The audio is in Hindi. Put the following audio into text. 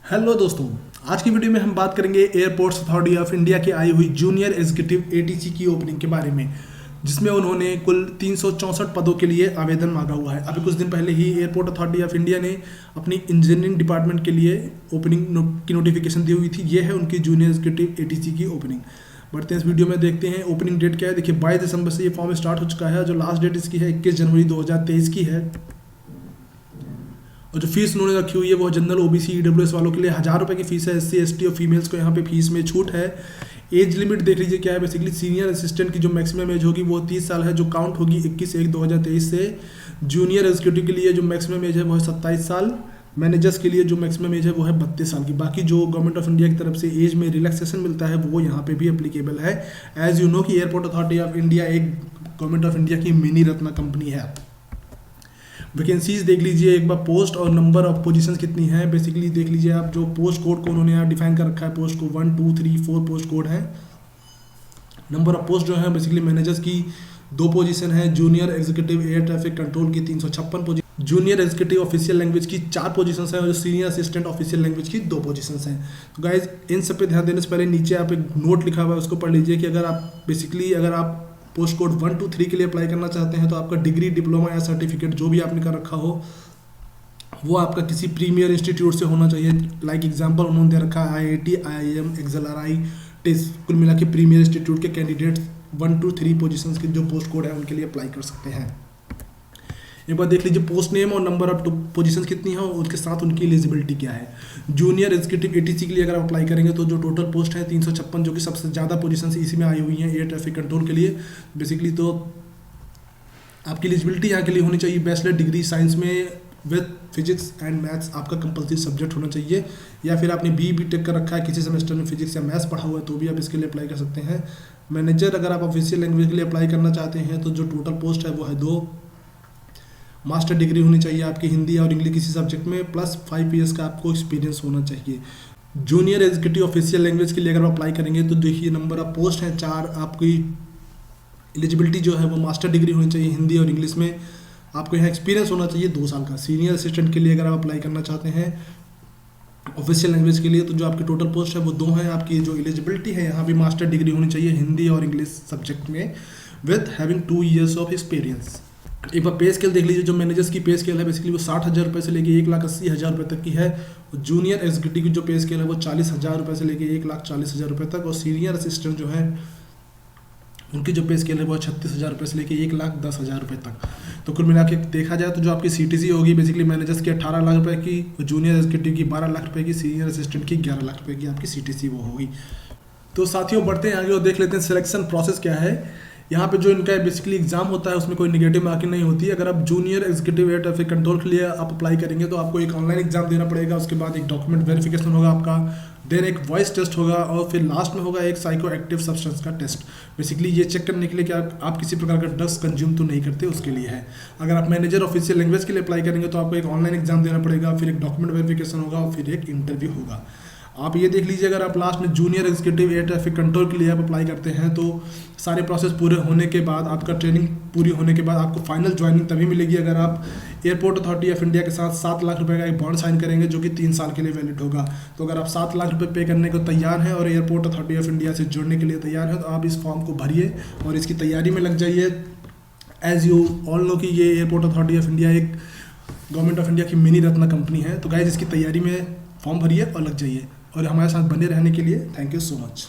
हेलो दोस्तों, आज की वीडियो में हम बात करेंगे एयरपोर्ट्स अथॉरिटी ऑफ इंडिया की आई हुई जूनियर एग्जीक्यूटिव एटीसी की ओपनिंग के बारे में, जिसमें उन्होंने कुल 364 पदों के लिए आवेदन मांगा हुआ है। अभी कुछ दिन पहले ही एयरपोर्ट अथॉरिटी ऑफ इंडिया ने अपनी इंजीनियरिंग डिपार्टमेंट के लिए ओपनिंग की नोटिफिकेशन दी हुई थी। ये है उनकी जूनियर एग्जीक्यूटिव एटीसी की ओपनिंग। बढ़ते हैं इस वीडियो में, देखते हैं ओपनिंग डेट क्या है। देखिए 22 दिसंबर से ये फॉर्म स्टार्ट हो चुका है। जो लास्ट डेट इसकी है 21 जनवरी 2023 की है। और जो फीस उन्होंने रखी हुई है वो जनरल ओबीसी ईडब्ल्यूएस वालों के लिए 1000 रुपये की फीस है। एससी एसटी और फीमेल्स को यहाँ पे फीस में छूट है। एज लिमिट देख लीजिए क्या है। बेसिकली सीनियर असिस्टेंट की जो मैक्सिमम एज होगी वो 30 साल है, जो काउंट होगी 21/1/2023 से। जूनियर एग्जीक्यूटिव के लिए जो मैक्सिमम एज है वो है 27 साल। मैनेजर्स के लिए जो मैक्सिमम एज है वो है 32 साल की। बाकी जो गवर्नमेंट ऑफ इंडिया की तरफ से एज में रिलैक्सेशन मिलता है वो यहाँ पे भी एप्लीकेबल है। एज यू नो कि एयरपोर्ट अथॉरिटी ऑफ इंडिया एक गवर्नमेंट ऑफ इंडिया की मिनी रत्ना कंपनी है। वैकेंसीज देख लीजिए एक बार, पोस्ट और नंबर ऑफ पोजीशंस कितनी है। बेसिकली देख लीजिए आप, जो पोस्ट कोड को उन्होंने यहाँ डिफाइन कर रखा है, पोस्ट को 1 2 3 4 पोस्ट कोड है। नंबर ऑफ पोस्ट जो है बेसिकली मैनेजर्स की 2 पोजीशन है। Junior executive air traffic control की 356 position, junior executive official language की 4 पोजीशंस है और सीनियर असिस्टेंट ऑफिशियल लैंग्वेज की 2 पोजीशंस हैं। तो गाइज इन सब पे ध्यान देने से पहले नीचे आप एक नोट लिखा हुआ है उसको पढ़ लीजिए कि अगर आप पोस्ट कोड 1 2 3 के लिए अप्लाई करना चाहते हैं तो आपका डिग्री, डिप्लोमा या सर्टिफिकेट जो भी आपने कर रखा हो वो आपका किसी प्रीमियर इंस्टीट्यूट से होना चाहिए। लाइक एग्जांपल उन्होंने दे रखा है आईआईटी, आईआईएम, एक्सएलआरआई, टिस, कुल मिला के प्रीमियर इंस्टीट्यूट के कैंडिडेट्स 1 2 3 पोजीशंस के जो पोस्ट कोड है उनके लिए अप्लाई कर सकते हैं। एक बार देख लीजिए पोस्ट नेम और नंबर ऑफ पोजीशंस कितनी है और उसके साथ उनकी एलिजिबिलिटी क्या है। जूनियर एग्जीक्यूटिव एटीसी के लिए अगर आप अप्लाई करेंगे तो जो टोटल पोस्ट है 356, जो कि सबसे ज़्यादा पोजीशंस इसी में आई हुई हैं एयर ट्रैफिक कंट्रोल के लिए। बेसिकली तो आपकी एलिजिबिलिटी यहाँ के लिए होनी चाहिए बैचलर डिग्री साइंस में विद फिजिक्स एंड मैथ्स आपका कंपल्सरी सब्जेक्ट होना चाहिए, या फिर आपने बी.टेक कर रखा है, किसी सेमेस्टर में फिजिक्स या मैथ्स पढ़ा हुआ है तो भी आप इसके लिए अप्लाई कर सकते हैं। मैनेजर अगर आप ऑफिशियल लैंग्वेज के लिए अप्लाई करना चाहते हैं तो जो टोटल पोस्ट है वो है 2। मास्टर डिग्री होनी चाहिए आपकी हिंदी और इंग्लिश किसी सब्जेक्ट में, प्लस 5 ईयर्स का आपको एक्सपीरियंस होना चाहिए। जूनियर एग्जीक्यूटिव ऑफिशियल लैंग्वेज के लिए अगर आप अप्लाई करेंगे तो देखिए नंबर ऑफ पोस्ट हैं 4। आपकी एलिजिबिलिटी जो है वो मास्टर डिग्री होनी चाहिए हिंदी और इंग्लिश में। आपको यहाँ एक्सपीरियंस होना चाहिए 2 साल का। सीनियर असिस्टेंट के लिए अगर आप अप्लाई करना चाहते हैं ऑफिशियल लैंग्वेज के लिए तो जो आपकी टोटल पोस्ट है वो 2 हैं। आपकी जो एलिजिबिलिटी है यहाँ भी मास्टर डिग्री होनी चाहिए हिंदी और इंग्लिश सब्जेक्ट में with having 2 years of experience. एक बार पे स्केल देख लीजिए। जो मैनेजर्स की पे स्केल है बेसिकली वो 60,000 रुपये से लेके 1,80,000 रुपये तक की है। और जूनियर एग्जीक्यूटिव की जो पे स्केल है वो 40,000 रुपये से लेके 1,40,000 रुपये तक। और सीनियर असिस्टेंट जो है उनकी जो पे स्केल है वो 36,000 रुपये से लेके 1,10,000 रुपये तक। तो कुल मिला के देखा जाए तो जो आपकी सीटीसी होगी बेसिकली मैनेजर्स की 18 लाख रुपये की, जूनियर एग्जीक्यूटिव की 12 लाख रुपये की, सीनियर असिस्टेंट की 11 लाख रुपये की आपकी सीटीसी वो होगी। तो साथियों बढ़ते हैं आगे और देख लेते हैं सिलेक्शन प्रोसेस क्या है। यहाँ पे जो इनका बेसिकली एग्जाम होता है उसमें कोई नेगेटिव मार्किंग नहीं होती। अगर आप junior executive air traffic control के लिए आप अप्लाई करेंगे तो आपको एक ऑनलाइन एग्जाम देना पड़ेगा। उसके बाद एक डॉक्यूमेंट वेरिफिकेशन होगा आपका, देन एक वॉइस टेस्ट होगा और फिर लास्ट में होगा एक साइको एक्टिव सब्सटेंस का टेस्ट। बेसिकली ये चेक करने के लिए कि आप किसी प्रकार का ड्रग्स कंज्यूम तो नहीं करते, उसके लिए है। अगर आप मैनेजर ऑफिशियल लैंग्वेज के लिए अप्लाई करेंगे तो आपको एक ऑनलाइन एग्जाम देना पड़ेगा, फिर एक डॉक्यूमेंट वेरिफिकेशन होगा और फिर एक इंटरव्यू होगा। आप ये देख लीजिए अगर आप लास्ट में junior executive air traffic control के लिए आप अप्लाई करते हैं तो सारे प्रोसेस पूरे होने के बाद, आपका ट्रेनिंग पूरी होने के बाद आपको फाइनल ज्वाइनिंग तभी मिलेगी अगर आप एयरपोर्ट अथॉरिटी ऑफ इंडिया के साथ 7 लाख रुपए का एक बॉन्ड साइन करेंगे जो कि 3 साल के लिए वैलिड होगा। तो अगर आप 7 लाख रुपए पे करने को तैयार हैं और एयरपोर्ट अथॉरिटी ऑफ इंडिया से जुड़ने के लिए तैयार हैं तो आप इस फॉर्म को भरिए और इसकी तैयारी में लग जाइए। एज यू ऑल नो कि ये एयरपोर्ट अथॉरिटी ऑफ इंडिया एक गवर्नमेंट ऑफ इंडिया की मिनी रत्ना कंपनी है। तो गाइज इसकी तैयारी में फॉर्म भरिए और लग जाइए। और हमारे साथ बने रहने के लिए थैंक यू सो मच।